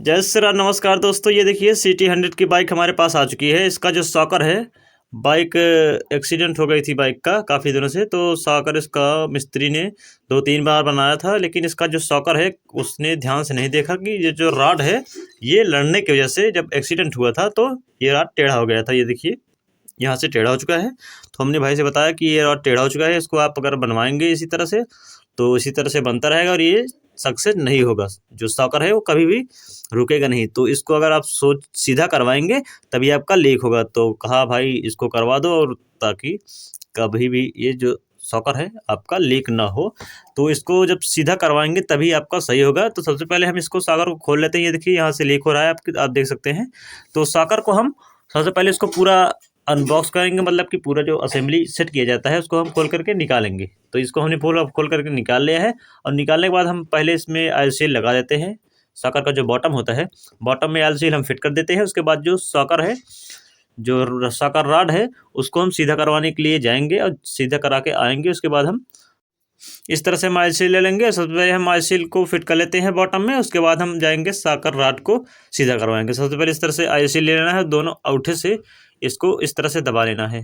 जय श्री राम। नमस्कार दोस्तों, ये देखिए सिटी 100 की बाइक हमारे पास आ चुकी है। इसका जो सॉकर है, बाइक एक्सीडेंट हो गई थी बाइक का काफ़ी दिनों से, तो सॉकर इसका मिस्त्री ने 2-3 बार बनाया था, लेकिन इसका जो सॉकर है उसने ध्यान से नहीं देखा कि ये जो रॉड है ये लड़ने की वजह से जब एक्सीडेंट हुआ था तो ये रॉड टेढ़ा हो गया था। ये देखिए यहाँ से टेढ़ा हो चुका है। तो हमने भाई से बताया कि ये रॉड टेढ़ा हो चुका है, इसको आप अगर बनवाएंगे इसी तरह से तो इसी तरह से बनता रहेगा और ये सक्सेस नहीं होगा। जो सॉकर है वो कभी भी रुकेगा नहीं। तो इसको अगर आप सोच सीधा करवाएंगे तभी आपका लीक होगा। तो कहा भाई इसको करवा दो, और ताकि कभी भी ये जो सॉकर है आपका लीक ना हो। तो इसको जब सीधा करवाएंगे तभी आपका सही होगा। तो सबसे पहले हम इसको सॉकर को खोल लेते हैं। ये देखिए यहाँ से लीक हो रहा है, आप देख सकते हैं। तो सॉकर को हम सबसे पहले इसको पूरा अनबॉक्स करेंगे, मतलब कि पूरा जो असेंबली सेट किया जाता है उसको हम खोल करके निकालेंगे। तो इसको हमने पूरा खोल करके निकाल लिया है, और निकालने के बाद हम पहले इसमें ऑयल सील लगा देते हैं। सॉकर का जो बॉटम होता है, बॉटम में ऑयल सील हम फिट कर देते हैं। उसके बाद जो सॉकर है, जो सॉकर रॉड है, उसको हम सीधा करवाने के लिए जाएंगे और सीधा करा के आएंगे। उसके बाद हम इस तरह से हम ऑयल सील ले लेंगे। सबसे पहले हम ऑयल सील को फिट कर लेते हैं बॉटम में, उसके बाद हम जाएंगे सॉकर रॉड को सीधा करवाएंगे। सबसे पहले इस तरह से ऑयल सील ले लेना है, दोनों अंगूठे से इसको इस तरह से दबा लेना है।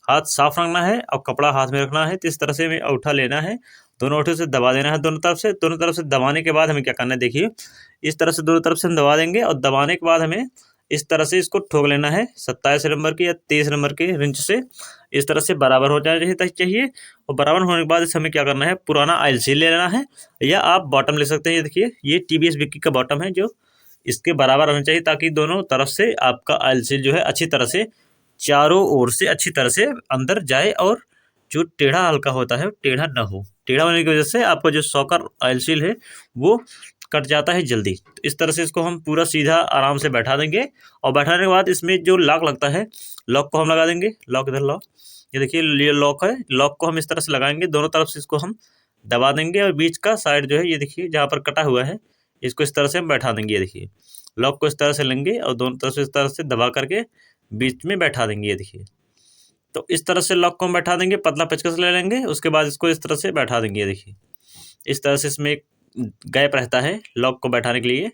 हाथ साफ रखना है और कपड़ा हाथ में रखना है। तो इस तरह से हमें अंगूठा लेना है, दोनों अंगूठे से दबा देना है दोनों तरफ से। दोनों तरफ से दबाने के बाद हमें क्या करना है, देखिए इस तरह से दोनों तरफ से हम दबा देंगे, और दबाने के बाद हमें इस तरह से इसको ठोक लेना है 27 नंबर की या 23 नंबर के रिंच से। इस तरह से बराबर हो जाना चाहिए। और बराबर होने के बाद इस हमें क्या करना है, पुराना ऑयल सील ले लेना है, या आप बॉटम ले सकते हैं। ये देखिए ये TVS विक्की का बॉटम है, जो इसके बराबर होना चाहिए, ताकि दोनों तरफ से आपका ऑयल सील जो है अच्छी तरह से चारों ओर से अच्छी तरह से अंदर जाए, और जो टेढ़ा हल्का होता है टेढ़ा ना हो। टेढ़ा होने की वजह से आपका जो सॉकर ऑयल सील है वो कट जाता है जल्दी। तो इस तरह से इसको हम पूरा सीधा आराम से बैठा देंगे, और बैठाने के बाद इसमें जो लॉक लगता है, लॉक को हम लगा देंगे। लॉक इधर लॉक, ये देखिए ये लॉक है। लॉक को हम इस तरह से लगाएंगे, दोनों तरफ से इसको हम दबा देंगे, और बीच का साइड जो है ये देखिए जहाँ पर कटा हुआ है इसको इस तरह से हम बैठा देंगे। ये देखिए लॉक को इस तरह से लेंगे और दोनों तरफ से इस तरह से दबा करके बीच में बैठा देंगे। ये देखिए, तो इस तरह से लॉक को हम बैठा देंगे, पतला पेचकस ले लेंगे, उसके बाद इसको इस तरह से बैठा देंगे। ये देखिए इस तरह से इसमें एक गैप रहता है लॉक को बैठाने के लिए।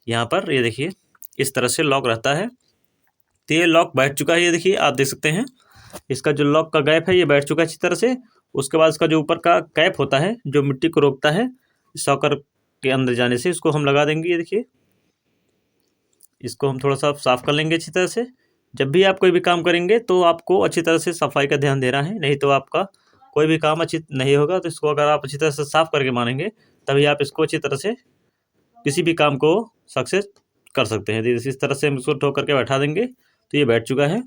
यहाँ पर ये देखिए इस तरह से लॉक रहता है। तो ये लॉक बैठ चुका है, ये देखिए आप देख सकते हैं। इसका जो लॉक का गैप है ये बैठ चुका है अच्छी तरह से। उसके बाद इसका जो ऊपर का कैप होता है जो मिट्टी को रोकता है सॉकर के अंदर जाने से, इसको हम लगा देंगे। ये देखिए इसको हम थोड़ा सा साफ कर लेंगे अच्छी तरह से। जब भी आप कोई भी काम करेंगे तो आपको अच्छी तरह से सफाई का ध्यान देना है, नहीं तो आपका कोई भी काम अच्छी नहीं होगा। तो इसको अगर आप अच्छी तरह से साफ करके मानेंगे तभी आप इसको अच्छी तरह से किसी भी काम को सक्सेस कर सकते हैं। इस तरह से हम इसको ठोक करके बैठा देंगे। तो ये बैठ चुका है।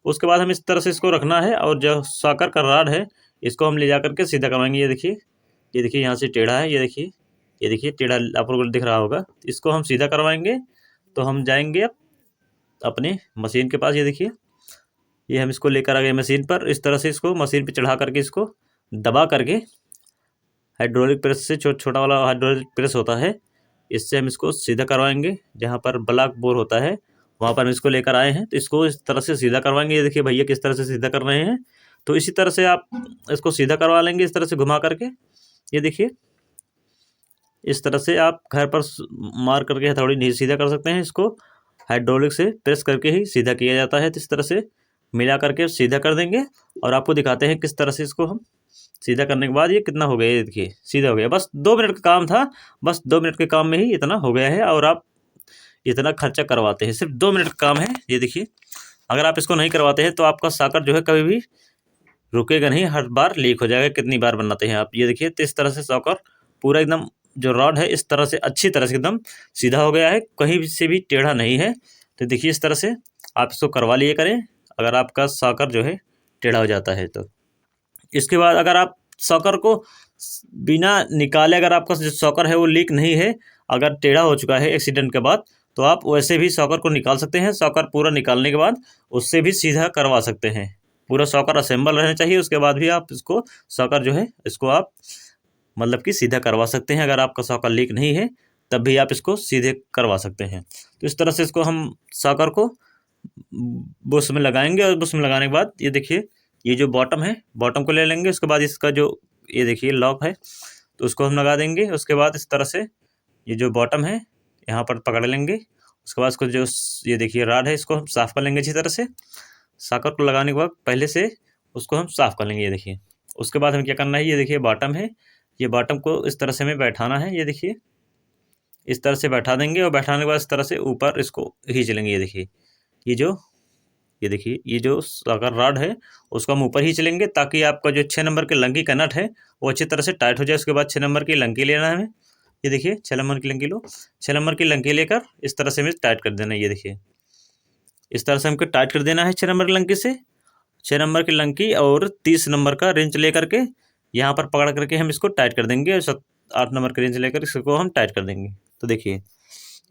उसके बाद हम इस तरह से इसको रखना है, और जो सॉकर का रॉड है इसको हम ले जा करके सीधा करवाएंगे। ये देखिए यहाँ से टेढ़ा है, ये देखिए टेढ़ा आपको दिख रहा होगा। इसको हम सीधा करवाएंगे। तो हम जाएंगे अब अपने मशीन के पास। ये देखिए ये हम इसको लेकर आ गए मशीन पर। इस तरह से इसको मशीन पे चढ़ा करके इसको दबा करके, हाइड्रोलिक प्रेस से छोटा वाला हाइड्रोलिक प्रेस होता है, इससे हम इसको सीधा करवाएंगे। जहाँ पर ब्लॉक बोर होता है वहाँ पर हम इसको लेकर आए हैं। तो इसको इस तरह से सीधा करवाएंगे। ये देखिए भैया किस तरह से सीधा कर रहे हैं। तो इसी तरह से आप इसको सीधा करवा लेंगे, इस तरह से घुमा करके। ये देखिए इस तरह से आप घर पर मार करके हथौड़ी नहीं सीधा कर सकते हैं, इसको हाइड्रोलिक से प्रेस करके ही सीधा किया जाता है। तो इस तरह से मिला करके सीधा कर देंगे, और आपको दिखाते हैं किस तरह से इसको हम सीधा करने के बाद ये कितना हो गया। ये देखिए सीधा हो गया। बस 2 मिनट का काम था, बस 2 मिनट के काम में ही इतना हो गया है, और आप इतना खर्चा करवाते हैं। सिर्फ 2 मिनट का काम है। ये देखिए अगर आप इसको नहीं करवाते हैं तो आपका सॉकर जो है कभी भी रुकेगा नहीं, हर बार लीक हो जाएगा। कितनी बार बनाते हैं आप। ये देखिए तो इस तरह से सॉकर पूरा एकदम जो रॉड है इस तरह से अच्छी तरह से एकदम सीधा हो गया है, कहीं से भी टेढ़ा नहीं है। तो देखिए इस तरह से आप इसको करवा लिए करें अगर आपका सॉकर जो है टेढ़ा हो जाता है। तो इसके बाद अगर आप सॉकर को बिना निकाले, अगर आपका जो सॉकर है वो लीक नहीं है, अगर टेढ़ा हो चुका है एक्सीडेंट के बाद, तो आप वैसे भी सॉकर को निकाल सकते हैं। सॉकर पूरा निकालने के बाद उससे भी सीधा करवा सकते हैं। पूरा सॉकर असेंबल रहना चाहिए, उसके बाद भी आप इसको सॉकर जो है इसको आप मतलब कि सीधा करवा सकते हैं। अगर आपका सॉकर लीक नहीं है तब भी आप इसको सीधे करवा सकते हैं। तो इस तरह से इसको हम सॉकर को बुश में लगाएंगे, और बुश में लगाने के बाद ये देखिए ये जो बॉटम है, बॉटम को ले लेंगे। उसके बाद इसका जो ये देखिए लॉक है तो उसको हम लगा देंगे। उसके बाद इस तरह से ये जो बॉटम है यहाँ पर पकड़ लेंगे। उसके बाद इसको जो ये देखिए राड है इसको हम साफ़ कर लेंगे अच्छी तरह से। सॉकर को लगाने के बाद पहले से उसको हम साफ़ कर लेंगे, ये देखिए। उसके बाद हमें क्या करना है, ये देखिए बॉटम है, ये बॉटम को इस तरह से हमें बैठाना है, ये देखिए इस तरह से बैठा देंगे। और बैठाने के बाद इस तरह से ऊपर इसको खींच लेंगे, ये देखिए। ये देखिए ये जो अगर रॉड है उसको हम ऊपर ही चलेंगे, ताकि आपका जो 6 नंबर के लंकी का नट है वो अच्छी तरह से टाइट हो जाए। उसके बाद 6 नंबर की लंकी लेना है हमें, ये देखिए 6 नंबर की लंकी लो। 6 नंबर की लंकी लेकर इस तरह से हमें टाइट कर देना है, ये देखिए इस तरह से हमको टाइट कर देना है 6 नंबर की लंकी से। 6 नंबर की लंकी और 30 नंबर का रेंच लेकर के यहाँ पर पकड़ करके हम इसको टाइट कर देंगे, और 8 नंबर का रेंच लेकर इसको हम टाइट कर देंगे। तो देखिए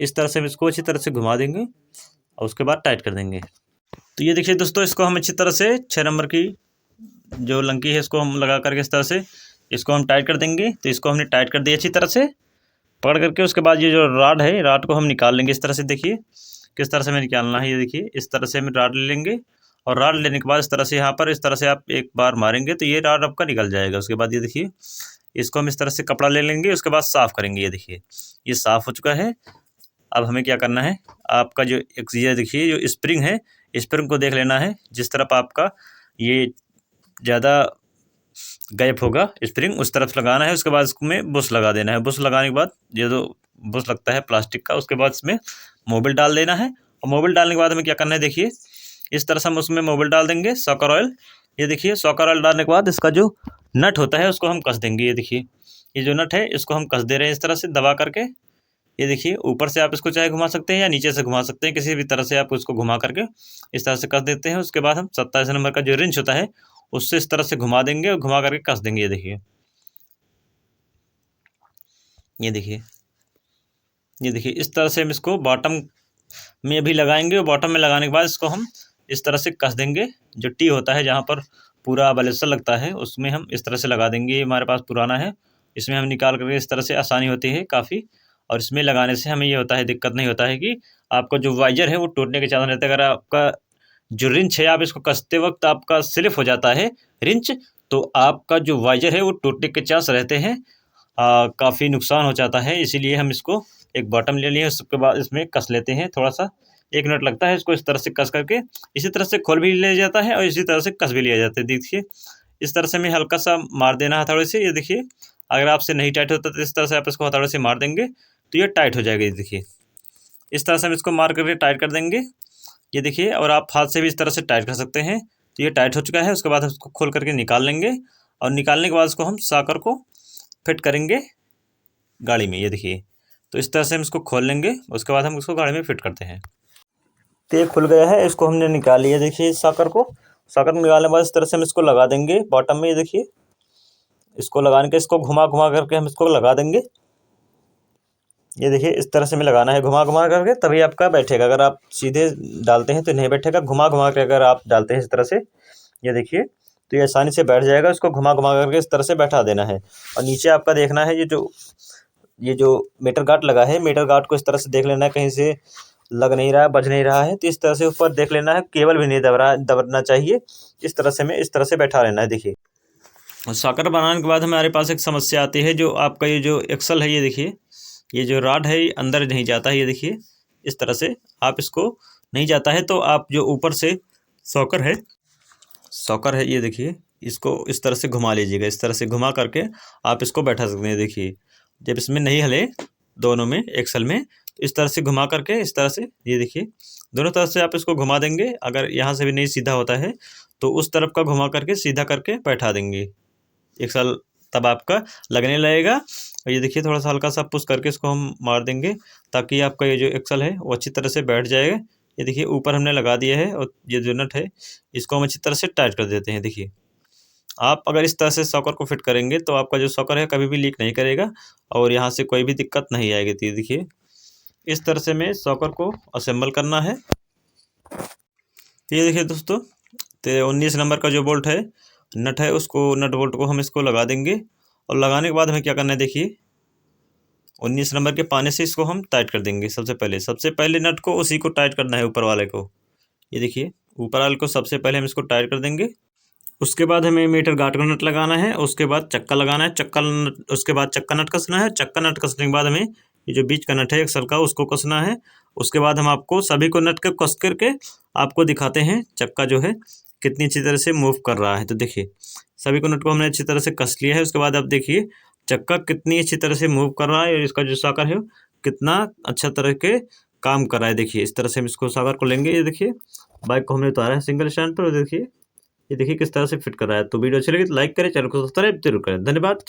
इस तरह से हम इसको अच्छी तरह से घुमा देंगे और उसके बाद टाइट कर देंगे। तो ये देखिए दोस्तों, इसको हम अच्छी तरह से 6 नंबर की जो लंकी है इसको हम लगा करके इस तरह से इसको हम टाइट कर देंगे। तो इसको हमने टाइट कर दिया अच्छी तरह से पकड़ करके। उसके बाद ये जो रॉड है, रॉड को हम निकाल लेंगे इस तरह से। देखिए किस तरह से हमें निकालना है, ये देखिए इस तरह से हम रॉड ले लेंगे। और रॉड लेने के बाद इस तरह से यहाँ पर इस तरह से आप एक बार मारेंगे तो ये रॉड आपका निकल जाएगा। उसके बाद ये देखिए इसको हम इस तरह से कपड़ा ले लेंगे, उसके बाद साफ़ करेंगे। ये देखिए ये साफ़ हो चुका है। अब हमें क्या करना है, आपका जो एक ये देखिए जो स्प्रिंग है, स्प्रिंग को देख लेना है। जिस तरफ आपका ये ज़्यादा गैप होगा स्प्रिंग उस तरफ लगाना है। उसके बाद इसमें बुश लगा देना है। बुश लगाने के बाद ये जो बुश लगता है प्लास्टिक का, उसके बाद इसमें मोबिल डाल देना है। और मोबिल डालने के बाद हमें क्या करना है, देखिए इस तरह से हम उसमें मोबिल डाल देंगे, सॉकर ऑयल। ये देखिए सॉकर ऑयल डालने के बाद इसका जो नट होता है उसको हम कस देंगे। ये देखिए ये जो नट है इसको हम कस दे रहे हैं इस तरह से दबा करके। ये देखिए ऊपर से आप इसको चाहे घुमा सकते हैं या नीचे से घुमा सकते हैं, किसी भी तरह से आप उसको घुमा करके इस तरह से कस देते हैं। उसके बाद हम 27 नंबर का जो रिंच होता है उससे इस तरह से घुमा देंगे और घुमा करके कस देंगे। ये देखिए ये देखिए इस तरह से हम इसको बॉटम में भी लगाएंगे। और बॉटम में लगाने के बाद इसको हम इस तरह से कस देंगे। जो टी होता है जहाँ पर पूरा बैलेंसर लगता है उसमें हम इस तरह से लगा देंगे। ये हमारे पास पुराना है, इसमें हम निकाल करके इस तरह से आसानी होती है काफ़ी। और इसमें लगाने से हमें ये होता है, दिक्कत नहीं होता है कि आपका जो वाइजर है वो टूटने के चांस रहते हैं। अगर आपका जो रिंच है आप इसको कसते वक्त आपका स्लिप हो जाता है रिंच, तो आपका जो वाइजर है वो टूटने के चांस रहते हैं, काफ़ी नुकसान हो जाता है। इसीलिए हम इसको एक बॉटम ले लिए, उसके बाद इसमें कस लेते हैं। थोड़ा सा 1 मिनट लगता है इसको इस तरह से कस करके। इसी तरह से खोल भी लिया जाता है और इसी तरह से कस भी लिया जाता है। देखिए इस तरह से हमें हल्का सा मार देना हथौड़े से। ये देखिए अगर आपसे नहीं टाइट होता तो इस तरह से आप इसको हथौड़े से मार देंगे तो ये टाइट हो जाएगा। ये देखिए इस तरह से हम इसको मार करके टाइट कर देंगे। ये देखिए, और आप हाथ से भी इस तरह से टाइट कर सकते हैं। तो ये टाइट हो चुका है। उसके बाद हम इसको खोल करके निकाल लेंगे और निकालने के बाद इसको हम सॉकर को फिट करेंगे गाड़ी में। ये देखिए तो इस तरह से हम इसको खोल लेंगे, उसके बाद हम इसको गाड़ी में फिट करते हैं। तो ये खुल गया है, इसको हमने निकाल लिया। देखिए सॉकर को निकालने के बाद इस तरह से हम इसको लगा देंगे बॉटम में। ये देखिए इसको लगाने के इसको घुमा घुमा करके हम इसको लगा देंगे। ये देखिए इस तरह से हमें लगाना है घुमा घुमा करके, तभी आपका बैठेगा। अगर आप सीधे डालते हैं तो नहीं बैठेगा, घुमा घुमा के अगर आप डालते हैं इस तरह से, ये देखिए तो ये आसानी से बैठ जाएगा। इसको घुमा घुमा करके इस तरह से बैठा देना है। और नीचे आपका देखना है ये जो मीटर गार्ड लगा है, मीटर गार्ड को इस तरह से देख लेना है कहीं से लग नहीं रहा है, बज नहीं रहा है। तो इस तरह से ऊपर देख लेना है, केबल भी नहीं दबना चाहिए। इस तरह से हमें इस तरह से बैठा लेना है। देखिए सॉकर बनाने के बाद हमारे पास एक समस्या आती है, जो आपका ये जो एक्सल है, ये देखिए ये जो रॉड है अंदर नहीं जाता है। ये देखिए इस तरह से आप इसको नहीं जाता है तो आप जो ऊपर से सॉकर है ये देखिए इसको इस तरह से घुमा लीजिएगा। इस तरह से घुमा करके आप इसको बैठा सकते हैं। देखिए जब इसमें नहीं हिले दोनों में एक्सल में, इस तरह से घुमा करके इस तरह से, ये देखिए दोनों तरफ से आप इसको घुमा देंगे। अगर यहाँ से भी नहीं सीधा होता है तो उस तरफ का घुमा करके सीधा करके बैठा देंगे एक्सल, तब आपका लगने लगेगा। और ये देखिए थोड़ा सा हल्का सा पुश करके इसको हम मार देंगे ताकि आपका ये जो एक्सल है वो अच्छी तरह से बैठ जाएगा। ये देखिए ऊपर हमने लगा दिया है और ये जो नट है इसको हम अच्छी तरह से टाइट कर देते हैं। देखिए आप अगर इस तरह से सॉकर को फिट करेंगे तो आपका जो सॉकर है कभी भी लीक नहीं करेगा और यहाँ से कोई भी दिक्कत नहीं आएगी। तो देखिए इस तरह से हमें सॉकर को असेंबल करना है। ये देखिए दोस्तों, तो 19 नंबर का जो बोल्ट है, नट है, उसको नट बोल्ट को हम इसको लगा देंगे। और लगाने के बाद हमें क्या करना है, देखिए 19 नंबर के पाने से इसको हम टाइट कर देंगे। सबसे पहले नट को उसी को टाइट करना है, ऊपर वाले को। ये देखिए ऊपर वाले को सबसे पहले हम इसको टाइट कर देंगे। उसके बाद हमें मीटर गार्ड का नट लगाना है, उसके बाद चक्का लगाना है, उसके बाद चक्का नट कसना है। चक्का नट कसने के बाद हमें ये जो बीच का नट है एक्सल का उसको कसना है। उसके बाद हम आपको सभी को नट को कस करके आपको दिखाते हैं चक्का जो है कितनी अच्छी तरह से मूव कर रहा है। तो देखिए सभी को नट को हमने अच्छी तरह से कस लिया है। उसके बाद आप देखिए चक्का कितनी अच्छी तरह से मूव कर रहा है और इसका जो साकर है कितना अच्छा तरह के काम कर रहा है। देखिए इस तरह से हम इसको साकर को लेंगे। ये देखिए बाइक को हमने उतारा है सिंगल स्टैंड पर और देखिए ये देखिए किस तरह से फिट कर रहा है। तो वीडियो अच्छी लगी तो लाइक करें, चैनल को सब्सक्राइब जरूर करें। धन्यवाद।